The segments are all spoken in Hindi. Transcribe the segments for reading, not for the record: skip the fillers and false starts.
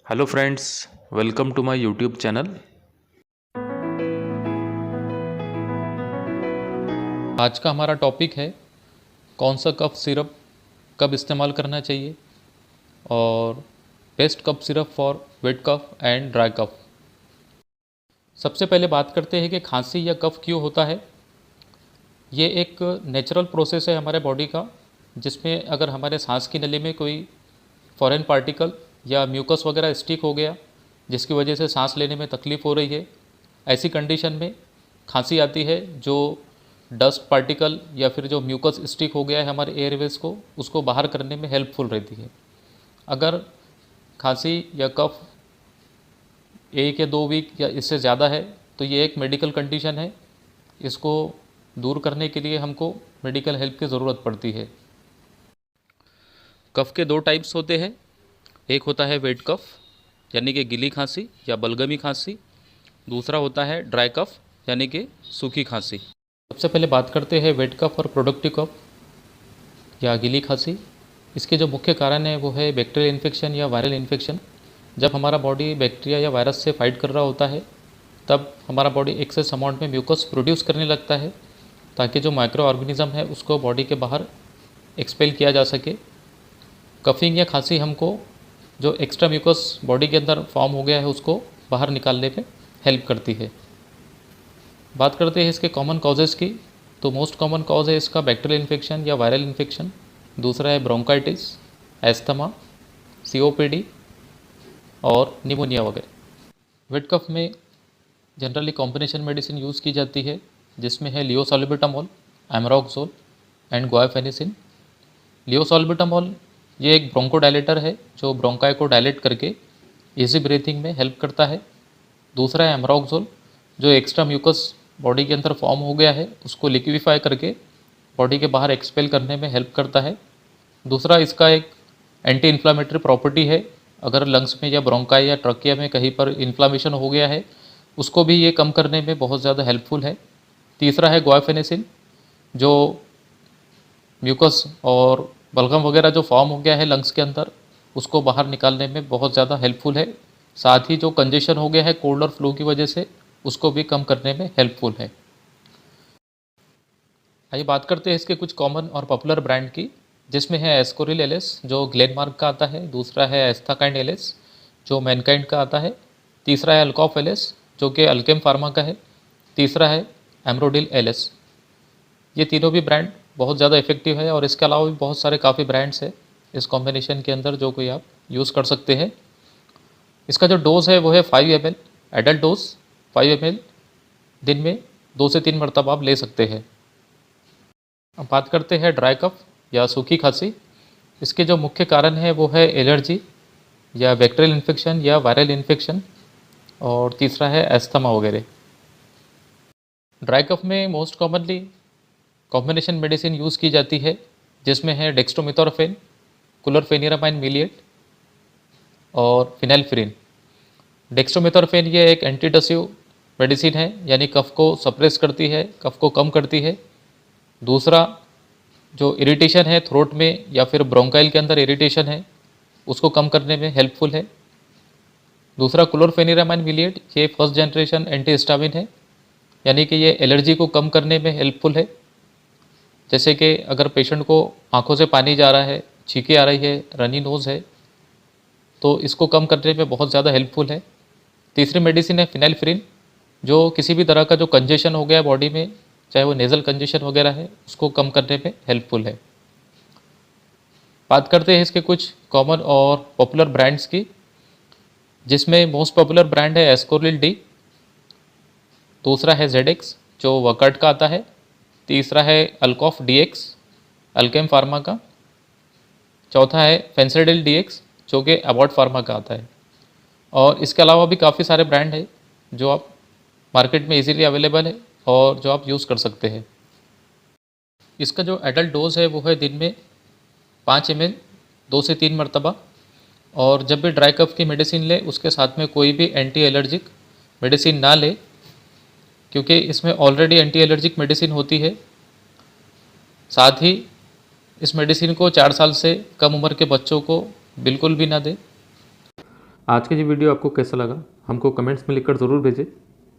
Hello friends, welcome to my YouTube channel. आज का हमारा टॉपिक है कौन सा कफ सिरप कब इस्तेमाल करना चाहिए और best cough syrup for wet cough and dry cough. सबसे पहले बात करते हैं कि खांसी या कफ क्यों होता है। ये एक नेचुरल प्रोसेस है हमारे बॉडी का, जिसमें अगर हमारे सांस की नली में कोई फॉरेन पार्टिकल या म्यूकस वगैरह स्टिक हो गया, जिसकी वजह से सांस लेने में तकलीफ़ हो रही है, ऐसी कंडीशन में खांसी आती है। जो डस्ट पार्टिकल या फिर जो म्यूकस स्टिक हो गया है हमारे एयरवेज को, उसको बाहर करने में हेल्पफुल रहती है। अगर खांसी या कफ 1 या 2 वीक या इससे ज़्यादा है तो ये एक मेडिकल कंडीशन है। इसको दूर करने के लिए हमको मेडिकल हेल्प की ज़रूरत पड़ती है। कफ के 2 टाइप्स होते हैं। एक होता है वेट कफ यानी कि गीली खांसी या बलगमी खांसी। दूसरा होता है ड्राई कफ यानी कि सूखी खांसी। सबसे पहले बात करते हैं वेट कफ और प्रोडक्टिव कफ या गीली खांसी। इसके जो मुख्य कारण है वो है बैक्टीरियल इन्फेक्शन या वायरल इन्फेक्शन। जब हमारा बॉडी बैक्टीरिया या वायरस से फाइट कर रहा होता है, तब हमारा बॉडी एक्सेस अमाउंट में म्यूकस प्रोड्यूस करने लगता है, ताकि जो माइक्रो ऑर्गेनिज्म है उसको बॉडी के बाहर एक्सपेल किया जा सके। कफिंग या खांसी हमको जो एक्स्ट्रा म्यूकस बॉडी के अंदर फॉर्म हो गया है उसको बाहर निकालने में हेल्प करती है। बात करते हैं इसके कॉमन कॉजेज़ की, तो मोस्ट कॉमन कॉज है इसका बैक्टीरियल इन्फेक्शन या वायरल इन्फेक्शन। दूसरा है ब्रोंकाइटिस, एस्थमा, सीओपीडी और निमोनिया वगैरह। वेट कफ में जनरली कॉम्बिनेशन मेडिसिन यूज़ की जाती है, जिसमें है लियोसॉल्बिटामोल, एमरोक्सोल एंड गुआइफेनिसिन। लियोसॉल्बिटामोल ये एक ब्रोंकोडायलेटर है जो ब्रोंकाई को डायलेट करके इजी ब्रीथिंग में हेल्प करता है। दूसरा है एमरोक्सोल, जो एक्स्ट्रा म्यूकस बॉडी के अंदर फॉर्म हो गया है उसको लिक्विफाई करके बॉडी के बाहर एक्सपेल करने में हेल्प करता है। दूसरा इसका एक एंटी इन्फ्लामेटरी प्रॉपर्टी है। अगर लंग्स में या ब्रोंकाई या ट्रकिया में कहीं पर इन्फ्लामेशन हो गया है, उसको भी ये कम करने में बहुत ज़्यादा हेल्पफुल है। तीसरा है गुआइफेनिसिन, जो म्यूकस और बलगम वगैरह जो फॉर्म हो गया है लंग्स के अंदर, उसको बाहर निकालने में बहुत ज़्यादा हेल्पफुल है। साथ ही जो कंजेशन हो गया है कोल्ड और फ्लू की वजह से, उसको भी कम करने में हेल्पफुल है। आइए बात करते हैं इसके कुछ कॉमन और पॉपुलर ब्रांड की, जिसमें है एस्कोरिल एलएस जो ग्लेनमार्क का आता है। दूसरा है एस्थाकाइंड एलएस जो मैनकाइंड का आता है। तीसरा है अल्कॉफ एलएस जो कि अल्केम फार्मा का है। तीसरा है एमरोडिल एलएस। ये तीनों भी ब्रांड बहुत ज़्यादा इफेक्टिव है, और इसके अलावा भी बहुत सारे काफ़ी ब्रांड्स हैं इस कॉम्बिनेशन के अंदर जो कोई आप यूज़ कर सकते हैं। इसका जो डोज़ है वो है 5 ml, एडल्ट डोज 5 ml दिन में 2 से 3 मरतबा आप ले सकते हैं। अब बात करते हैं ड्राई कफ या सूखी खांसी। इसके जो मुख्य कारण है वो है एलर्जी या बैक्टीरियल इन्फेक्शन या वायरल इन्फेक्शन, और तीसरा है एस्थमा वगैरह। ड्राई कफ में most commonly combination medicine use की जाती है, जिसमें है डेक्स्ट्रोमेथोर्फेन, क्लोरफेनिरामाइन मिलिएट और फिनाइल्फ्रीन। डेक्स्ट्रोमेथोर्फेन ये एक एंटीटसिव मेडिसिन है, यानी कफ को सप्रेस करती है, कफ को कम करती है। दूसरा जो इरिटेशन है थ्रोट में या फिर ब्रोंकाइल के अंदर इरिटेशन है, उसको कम करने में हेल्पफुल है। दूसरा क्लोरफेनिरामाइन मिलिएट, ये फर्स्ट जनरेशन एंटीहिस्टामिन है, यानी कि ये एलर्जी को कम करने में हेल्पफुल है। जैसे कि अगर पेशेंट को आंखों से पानी जा रहा है, छींके आ रही है, रनी नोज़ है, तो इसको कम करने में बहुत ज़्यादा हेल्पफुल है। तीसरी मेडिसिन है फिनाइल्फ्रीन, जो किसी भी तरह का जो कंजेशन हो गया है बॉडी में, चाहे वो नेज़ल कंजेशन वगैरह है, उसको कम करने में हेल्पफुल है। बात करते हैं इसके कुछ कॉमन और पॉपुलर ब्रांड्स की, जिसमें मोस्ट पॉपुलर ब्रांड है एस्कोरिल डी। दूसरा है जेडेक्स जो वकर्ट का आता है। तीसरा है अल्कॉफ डीएक्स, अल्केम फार्मा का। चौथा है फेंसिडिल डीएक्स जो कि अबॉट फार्मा का आता है। और इसके अलावा भी काफ़ी सारे ब्रांड है जो आप मार्केट में इजीली अवेलेबल है और जो आप यूज़ कर सकते हैं। इसका जो एडल्ट डोज है वो है दिन में 5 ml 2 से 3 मरतबा। और जब भी ड्राई कफ की मेडिसिन ले, उसके साथ में कोई भी एंटी एलर्जिक मेडिसिन ना ले, क्योंकि इसमें ऑलरेडी एंटी एलर्जिक मेडिसिन होती है। साथ ही इस मेडिसिन को 4 साल से कम उम्र के बच्चों को बिल्कुल भी ना दें। आज का ये वीडियो आपको कैसा लगा हमको कमेंट्स में लिखकर ज़रूर भेजें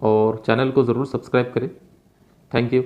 और चैनल को ज़रूर सब्सक्राइब करें। Thank you.